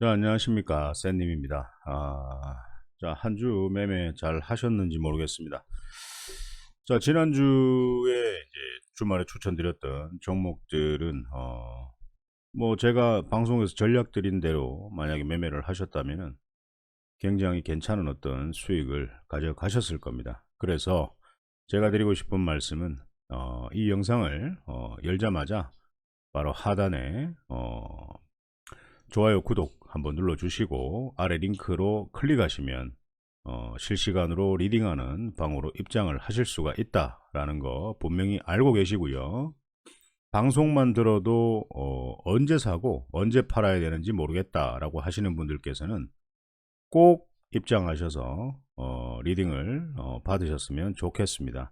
자, 안녕하십니까. 샌님입니다. 자, 한 주 매매 잘 하셨는지 모르겠습니다. 자, 지난주에 이제 주말에 추천드렸던 종목들은, 뭐 제가 방송에서 전략 드린 대로 만약에 매매를 하셨다면 굉장히 괜찮은 어떤 수익을 가져가셨을 겁니다. 그래서 제가 드리고 싶은 말씀은, 이 영상을, 열자마자 바로 하단에, 좋아요, 구독 한번 눌러주시고 아래 링크로 클릭하시면 실시간으로 리딩하는 방으로 입장을 하실 수가 있다라는 거 분명히 알고 계시고요. 방송만 들어도 언제 사고 언제 팔아야 되는지 모르겠다라고 하시는 분들께서는 꼭 입장하셔서 리딩을 받으셨으면 좋겠습니다.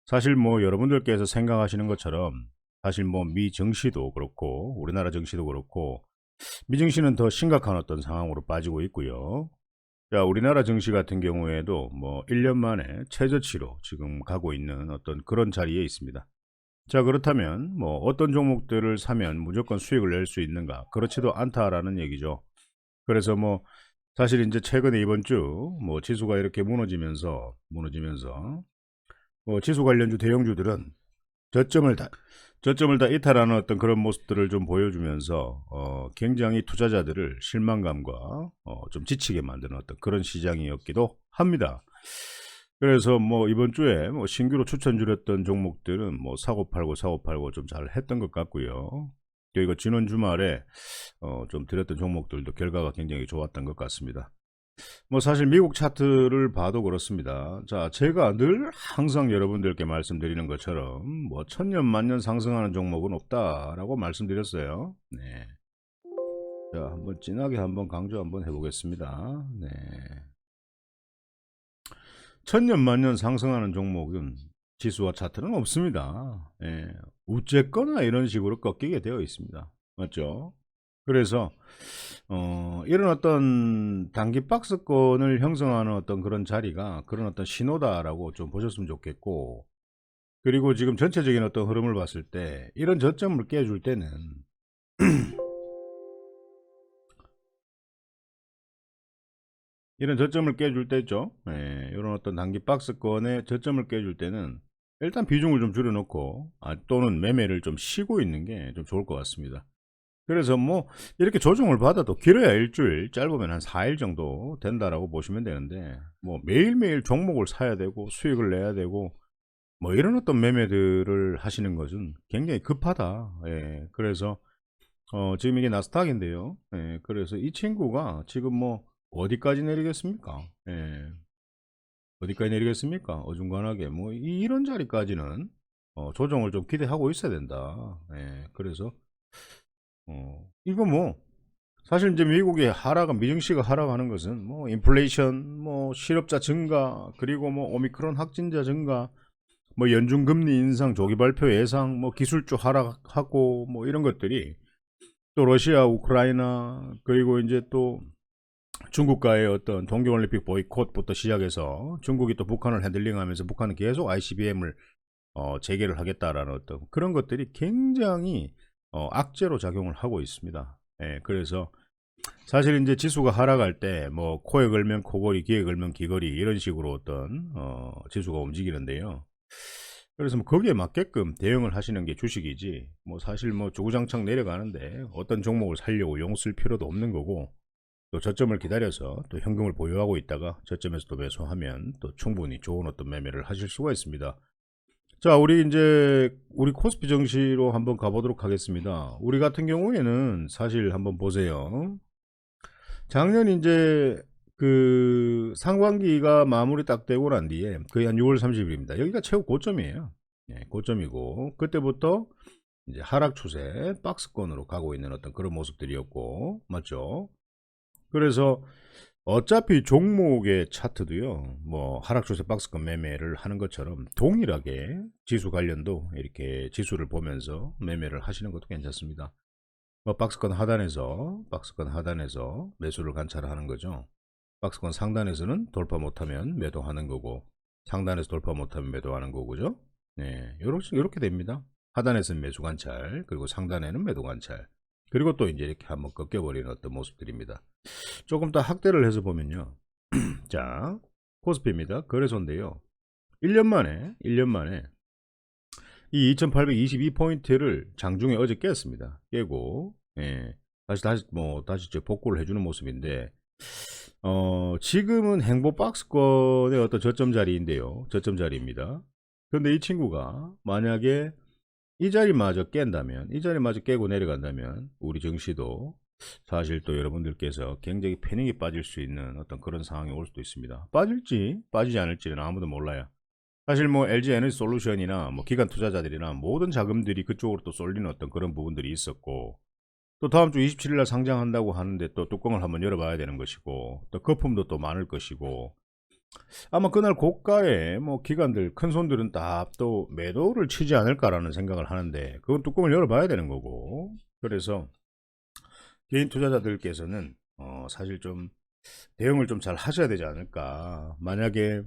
사실 뭐 여러분들께서 생각하시는 것처럼 사실 뭐 미 증시도 그렇고 우리나라 증시도 그렇고 미증시는 더 심각한 어떤 상황으로 빠지고 있고요. 자, 우리나라 증시 같은 경우에도 뭐 1년 만에 최저치로 지금 가고 있는 어떤 그런 자리에 있습니다. 자, 그렇다면 뭐 어떤 종목들을 사면 무조건 수익을 낼 수 있는가? 그렇지도 않다라는 얘기죠. 그래서 뭐 사실 이제 최근에 이번 주 뭐 지수가 이렇게 무너지면서 뭐 지수 관련주 대형주들은 저점을 다 이탈하는 어떤 그런 모습들을 좀 보여주면서 굉장히 투자자들을 실망감과 좀 지치게 만드는 어떤 그런 시장이었기도 합니다. 그래서 뭐 이번 주에 뭐 신규로 추천드렸던 종목들은 뭐 사고 팔고 좀 잘 했던 것 같고요. 그리고 지난 주말에 좀 드렸던 종목들도 결과가 굉장히 좋았던 것 같습니다. 뭐 사실 미국 차트를 봐도 그렇습니다. 자, 제가 늘 항상 여러분들께 말씀드리는 것처럼 뭐 천년 만년 상승하는 종목은 없다라고 말씀드렸어요. 네. 자, 한번 진하게 한번 강조 한번 해보겠습니다. 네. 천년 만년 상승하는 종목은 지수와 차트는 없습니다. 예. 우째거나 이런 식으로 꺾이게 되어 있습니다. 맞죠? 그래서 이런 어떤 단기 박스권을 형성하는 어떤 그런 자리가 그런 어떤 신호다라고 좀 보셨으면 좋겠고, 그리고 지금 전체적인 어떤 흐름을 봤을 때 이런 저점을 깨줄 때는 이런 저점을 깨줄 때죠. 예, 이런 어떤 단기 박스권의 저점을 깨줄 때는 일단 비중을 좀 줄여놓고 또는 매매를 좀 쉬고 있는 게 좀 좋을 것 같습니다. 그래서 뭐 이렇게 조정을 받아도 길어야 일주일, 짧으면 한 4일 정도 된다라고 보시면 되는데, 뭐 매일매일 종목을 사야 되고 수익을 내야 되고 뭐 이런 어떤 매매들을 하시는 것은 굉장히 급하다. 예, 그래서 지금 이게 나스닥인데요. 예, 그래서 이 친구가 지금 뭐 어디까지 내리겠습니까? 예, 어디까지 내리겠습니까? 어중간하게 뭐 이런 자리까지는 조정을 좀 기대하고 있어야 된다. 예, 그래서 이거 뭐 사실 이제 미국의 하락은, 미증시가 하락하는 것은 뭐 인플레이션, 뭐 실업자 증가, 그리고 뭐 오미크론 확진자 증가, 뭐 연준 금리 인상 조기 발표 예상, 뭐 기술주 하락하고 뭐 이런 것들이, 또 러시아 우크라이나, 그리고 이제 또 중국과의 어떤 동계올림픽 보이콧부터 시작해서 중국이 또 북한을 핸들링하면서 북한은 계속 ICBM을 재개를 하겠다라는 어떤 그런 것들이 굉장히 악재로 작용을 하고 있습니다. 예, 그래서 사실 이제 지수가 하락할 때 뭐 코에 걸면 코걸이, 귀에 걸면 귀걸이, 이런 식으로 어떤 지수가 움직이는데요. 그래서 뭐 거기에 맞게끔 대응을 하시는 게 주식이지, 뭐 사실 뭐 주구장창 내려가는데 어떤 종목을 살려고 용 쓸 필요도 없는 거고, 또 저점을 기다려서 또 현금을 보유하고 있다가 저점에서 또 매수하면 또 충분히 좋은 어떤 매매를 하실 수가 있습니다. 자, 우리 이제 우리 코스피 정시로 한번 가보도록 하겠습니다. 우리 같은 경우에는 사실 한번 보세요. 작년 이제 그 상반기가 마무리 딱 되고 난 뒤에 거의 한 6월 30일입니다. 여기가 최고 고점이에요. 예, 고점이고 그때부터 이제 하락 추세 박스권으로 가고 있는 어떤 그런 모습들이었고, 맞죠? 그래서 어차피 종목의 차트도요, 뭐 하락 추세 박스권 매매를 하는 것처럼 동일하게 지수 관련도 이렇게 지수를 보면서 매매를 하시는 것도 괜찮습니다. 뭐 박스권 하단에서 매수를 관찰하는 거죠. 박스권 상단에서는 돌파 못하면 매도하는 거고, 상단에서 돌파 못하면 매도하는 거고죠. 네, 이렇게 됩니다. 하단에서는 매수 관찰, 그리고 상단에는 매도 관찰. 그리고 또 이제 이렇게 한번 꺾여버리는 어떤 모습들입니다. 조금 더 확대를 해서 보면요. 자, 코스피입니다. 거래소인데요. 1년 만에 이 2822포인트를 장중에 어제 깼습니다. 깨고, 예, 다시 이제 복구를 해주는 모습인데, 지금은 행보박스권의 어떤 저점 자리인데요. 저점 자리입니다. 그런데 이 친구가 만약에 이 자리마저 깬다면, 이 자리마저 깨고 내려간다면, 우리 증시도 사실 또 여러분들께서 굉장히 패닉이 빠질 수 있는 어떤 그런 상황이 올 수도 있습니다. 빠질지, 빠지지 않을지는 아무도 몰라요. 사실 뭐 LG 에너지 솔루션이나 뭐 기관 투자자들이나 모든 자금들이 그쪽으로 또 쏠리는 어떤 그런 부분들이 있었고, 또 다음 주 27일 날 상장한다고 하는데 또 뚜껑을 한번 열어봐야 되는 것이고, 또 거품도 또 많을 것이고, 아마 그날 고가에 뭐 기관들 큰 손들은 다 또 매도를 치지 않을까라는 생각을 하는데, 그건 뚜껑을 열어봐야 되는 거고, 그래서 개인 투자자들께서는 사실 좀 대응을 좀 잘 하셔야 되지 않을까. 만약에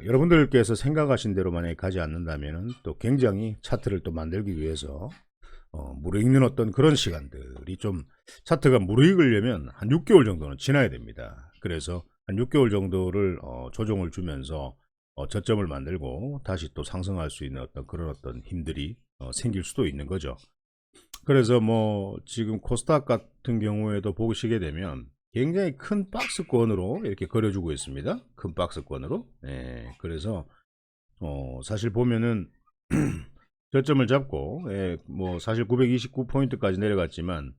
여러분들께서 생각하신 대로 만약에 가지 않는다면은 또 굉장히 차트를 또 만들기 위해서 무르익는 어떤 그런 시간들이 좀, 차트가 무르익으려면 한 6개월 정도는 지나야 됩니다. 그래서 한 6개월 정도를 조정을 주면서 저점을 만들고 다시 또 상승할 수 있는 어떤 그런 어떤 힘들이 생길 수도 있는 거죠. 그래서 뭐 지금 코스닥 같은 경우에도 보시게 되면 굉장히 큰 박스권으로 이렇게 그려주고 있습니다. 큰 박스권으로. 예, 그래서 사실 보면은 저점을 잡고, 예, 뭐 사실 929포인트까지 내려갔지만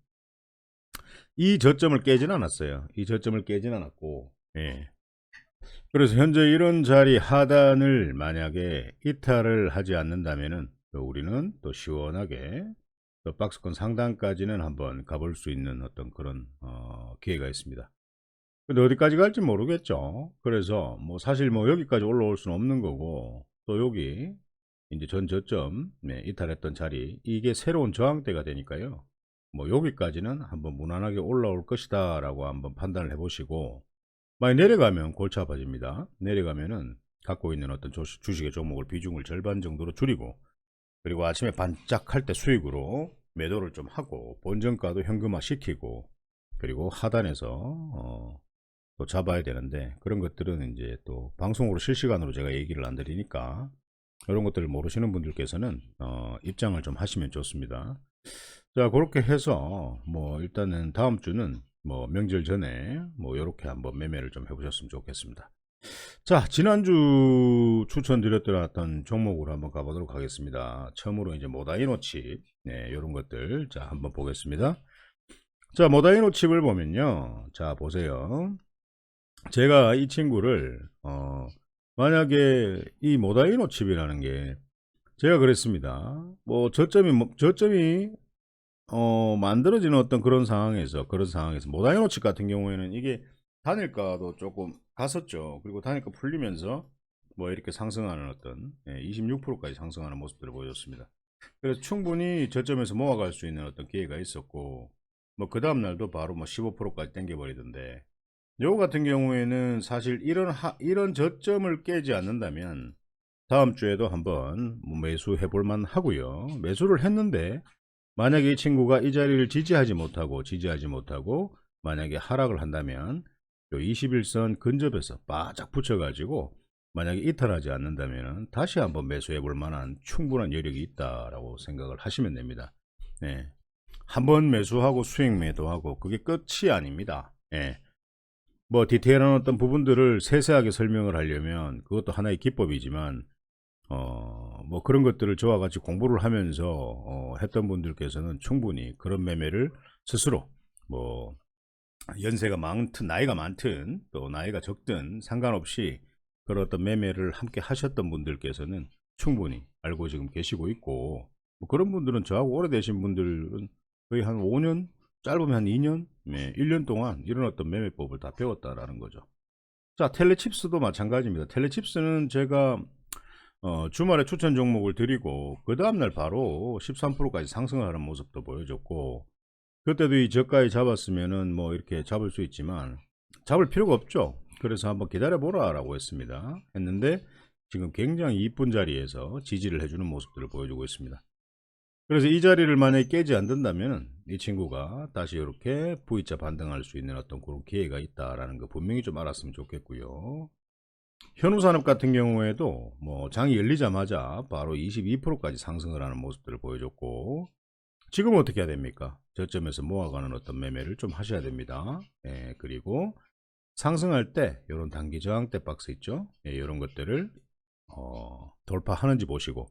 이 저점을 깨진 않았어요. 이 저점을 깨진 않았고, 예. 그래서 현재 이런 자리 하단을 만약에 이탈을 하지 않는다면은 또 우리는 또 시원하게 또 박스권 상단까지는 한번 가볼 수 있는 어떤 그런 기회가 있습니다. 근데 어디까지 갈지 모르겠죠. 그래서 뭐 사실 뭐 여기까지 올라올 수는 없는 거고, 또 여기 이제 전 저점, 네, 이탈했던 자리, 이게 새로운 저항대가 되니까요. 뭐 여기까지는 한번 무난하게 올라올 것이다 라고 한번 판단을 해 보시고, 많이 내려가면 골치 아파집니다. 내려가면은 갖고 있는 어떤 주식의 종목을 비중을 절반 정도로 줄이고, 그리고 아침에 반짝할 때 수익으로 매도를 좀 하고 본전가도 현금화 시키고, 그리고 하단에서 또 잡아야 되는데, 그런 것들은 이제 또 방송으로 실시간으로 제가 얘기를 안 드리니까 이런 것들을 모르시는 분들께서는 입장을 좀 하시면 좋습니다. 자, 그렇게 해서 뭐 일단은 다음 주는 뭐 명절 전에 뭐 이렇게 한번 매매를 좀 해보셨으면 좋겠습니다. 자, 지난주 추천드렸던 어떤 종목으로 한번 가보도록 하겠습니다. 처음으로 이제 모다이노 칩, 네, 이런 것들 자 한번 보겠습니다. 자, 모다이노 칩을 보면요, 자 보세요. 제가 이 친구를 만약에 이 모다이노 칩이라는 게, 제가 그랬습니다. 뭐 저점이 만들어지는 어떤 그런 상황에서 모다이노 칩 같은 경우에는 이게 단일가도 조금 갔었죠. 그리고 단일가 풀리면서 뭐 이렇게 상승하는 어떤 26%까지 상승하는 모습들을 보여줬습니다. 그래서 충분히 저점에서 모아갈 수 있는 어떤 기회가 있었고, 뭐 그 다음 날도 바로 뭐 15%까지 당겨버리던데, 요거 같은 경우에는 사실 이런 저점을 깨지 않는다면 다음 주에도 한번 뭐 매수해 볼 만 하고요. 매수를 했는데 만약에 이 친구가 이 자리를 지지하지 못하고 만약에 하락을 한다면 요 21선 근접에서 바짝 붙여 가지고 만약에 이탈하지 않는다면 다시 한번 매수해 볼 만한 충분한 여력이 있다라고 생각을 하시면 됩니다. 네. 한번 매수하고 수익 매도하고 그게 끝이 아닙니다. 예. 뭐 디테일한 어떤 부분들을 세세하게 설명을 하려면 그것도 하나의 기법이지만, 뭐 그런 것들을 저와 같이 공부를 하면서 했던 분들께서는 충분히 그런 매매를 스스로, 뭐 연세가 많든 나이가 많든 또 나이가 적든 상관없이 그런 어떤 매매를 함께 하셨던 분들께서는 충분히 알고 지금 계시고 있고, 뭐 그런 분들은, 저하고 오래되신 분들은 거의 한 5년, 짧으면 한 2년, 네, 1년 동안 이런 어떤 매매법을 다 배웠다라는 거죠. 자, 텔레칩스도 마찬가지입니다. 텔레칩스는 제가 주말에 추천 종목을 드리고 그 다음날 바로 13%까지 상승을 하는 모습도 보여줬고, 그때도 이 저가에 잡았으면은 뭐 이렇게 잡을 수 있지만 잡을 필요가 없죠. 그래서 한번 기다려 보라 라고 했는데 지금 굉장히 이쁜 자리에서 지지를 해주는 모습들을 보여주고 있습니다. 그래서 이 자리를 만약에 깨지 않는다면 이 친구가 다시 이렇게 V자 반등할 수 있는 어떤 그런 기회가 있다라는 거 분명히 좀 알았으면 좋겠고요. 현우산업 같은 경우에도 뭐 장이 열리자마자 바로 22%까지 상승을 하는 모습들을 보여줬고, 지금은 어떻게 해야 됩니까? 저점에서 모아가는 어떤 매매를 좀 하셔야 됩니다. 예, 그리고 상승할 때 이런 단기 저항대 박스 있죠? 예, 이런 것들을 돌파하는지 보시고,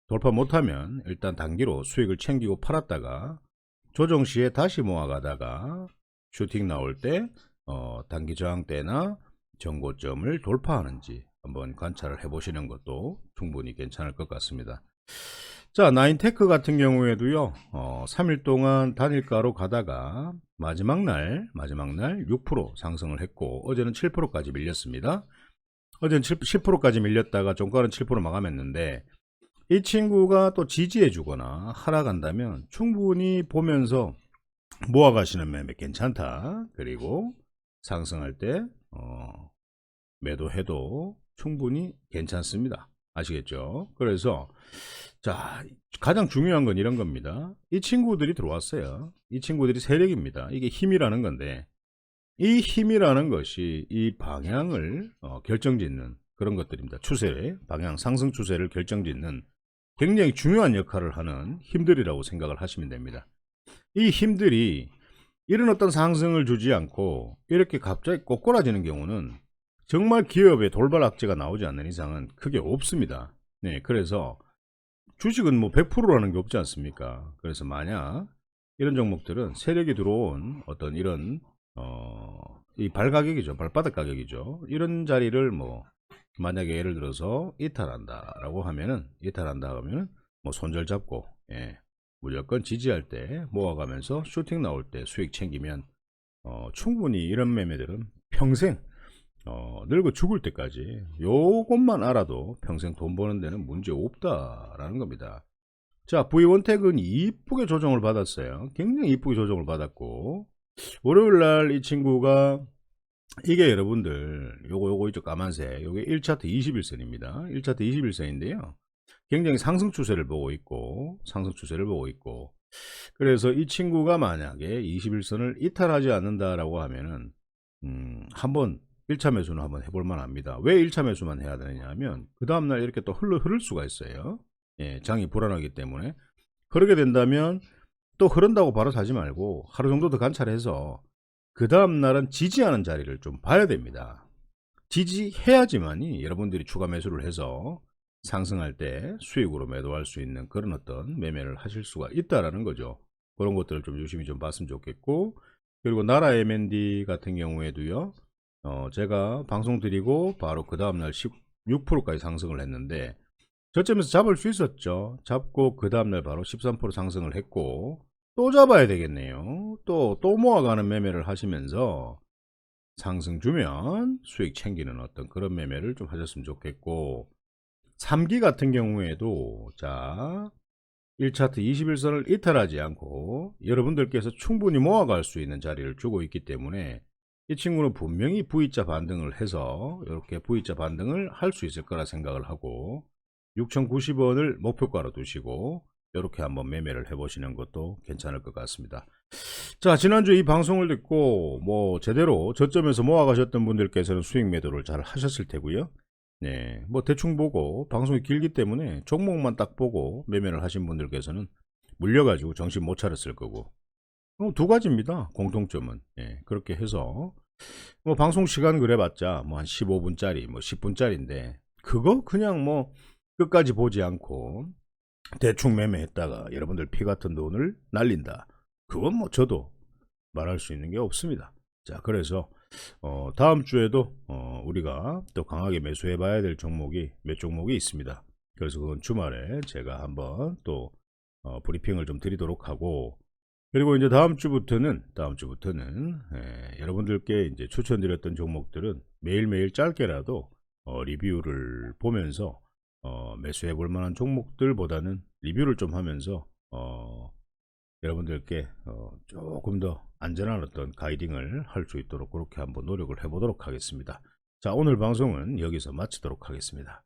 돌파 못하면 일단 단기로 수익을 챙기고 팔았다가 조정 시에 다시 모아가다가 슈팅 나올 때 단기 저항대나 전고점을 돌파하는지 한번 관찰을 해보시는 것도 충분히 괜찮을 것 같습니다. 자, 나인테크 같은 경우에도요, 3일 동안 단일가로 가다가 마지막 날 6% 상승을 했고, 어제는 7%까지 밀렸습니다. 어제는 10%까지 밀렸다가 종가는 7% 마감했는데, 이 친구가 또 지지해 주거나 하락한다면 충분히 보면서 모아가시는 매매 괜찮다. 그리고 상승할 때 매도해도 충분히 괜찮습니다. 아시겠죠? 그래서 자, 가장 중요한 건 이런 겁니다. 이 친구들이 들어왔어요. 이 친구들이 세력입니다. 이게 힘이라는 건데, 이 힘이라는 것이 이 방향을 결정짓는 그런 것들입니다. 추세, 방향, 상승 추세를 결정짓는 굉장히 중요한 역할을 하는 힘들이라고 생각을 하시면 됩니다. 이 힘들이 이런 어떤 상승을 주지 않고 이렇게 갑자기 꼬꾸라지는 경우는 정말 기업의 돌발 악재가 나오지 않는 이상은 크게 없습니다. 네, 그래서 주식은 뭐 100%라는 게 없지 않습니까? 그래서 만약 이런 종목들은 세력이 들어온 어떤 이런 이 발가격이죠, 발바닥 가격이죠. 이런 자리를 뭐 만약에 예를 들어서 이탈한다라고 하면은 뭐 손절 잡고, 예, 무조건 지지할 때 모아가면서 슈팅 나올 때 수익 챙기면 충분히 이런 매매들은 평생 늙어 죽을 때까지 요것만 알아도 평생 돈 버는 데는 문제 없다라는 겁니다. 자, V원택은 이쁘게 조정을 받았어요. 굉장히 이쁘게 조정을 받았고, 월요일날 이 친구가 이게 여러분들 요거 있죠, 까만색, 요게 1차트 21선입니다 1차트 21선인데요 굉장히 상승 추세를 보고 있고, 그래서 이 친구가 만약에 21선을 이탈하지 않는다라고 하면은 한번 1차 매수는 한번 해볼 만합니다. 왜 1차 매수만 해야 되느냐 하면 그 다음날 이렇게 또 흐를 수가 있어요. 예, 장이 불안하기 때문에. 그러게 된다면 또 흐른다고 바로 사지 말고 하루 정도 더 관찰해서 그 다음날은 지지하는 자리를 좀 봐야 됩니다. 지지해야지만이 여러분들이 추가 매수를 해서 상승할 때 수익으로 매도할 수 있는 그런 어떤 매매를 하실 수가 있다라는 거죠. 그런 것들을 좀 유심히 좀 봤으면 좋겠고, 그리고 나라 M&D 같은 경우에도요, 제가 방송 드리고 바로 그 다음날 16%까지 상승을 했는데 저점에서 잡을 수 있었죠. 잡고 그 다음날 바로 13% 상승을 했고, 또 잡아야 되겠네요. 또 모아가는 매매를 하시면서 상승 주면 수익 챙기는 어떤 그런 매매를 좀 하셨으면 좋겠고, 3기 같은 경우에도 자, 1차트 21선을 이탈하지 않고 여러분들께서 충분히 모아갈 수 있는 자리를 주고 있기 때문에 이 친구는 분명히 V자 반등을 해서 이렇게 V자 반등을 할 수 있을 거라 생각을 하고, 6,090원을 목표가로 두시고 이렇게 한번 매매를 해보시는 것도 괜찮을 것 같습니다. 자, 지난주 이 방송을 듣고 뭐 제대로 저점에서 모아가셨던 분들께서는 수익 매도를 잘 하셨을 테고요. 네, 뭐 대충 보고 방송이 길기 때문에 종목만 딱 보고 매매를 하신 분들께서는 물려가지고 정신 못 차렸을 거고, 두 가지입니다. 공통점은. 예, 그렇게 해서 뭐 방송 시간 그래봤자 뭐 한 15분짜리 뭐 10분짜리인데 그거 그냥 뭐 끝까지 보지 않고 대충 매매했다가 여러분들 피 같은 돈을 날린다, 그건 뭐 저도 말할 수 있는 게 없습니다. 자, 그래서 다음 주에도 우리가 또 강하게 매수해 봐야 될 종목이 몇 종목이 있습니다. 그래서 그건 주말에 제가 한번 또 브리핑을 좀 드리도록 하고, 그리고 이제 다음 주부터는 여러분들께 이제 추천드렸던 종목들은 매일매일 짧게라도 리뷰를 보면서 매수해 볼 만한 종목들보다는 리뷰를 좀 하면서 여러분들께 조금 더 안전한 어떤 가이딩을 할 수 있도록 그렇게 한번 노력을 해 보도록 하겠습니다. 자, 오늘 방송은 여기서 마치도록 하겠습니다.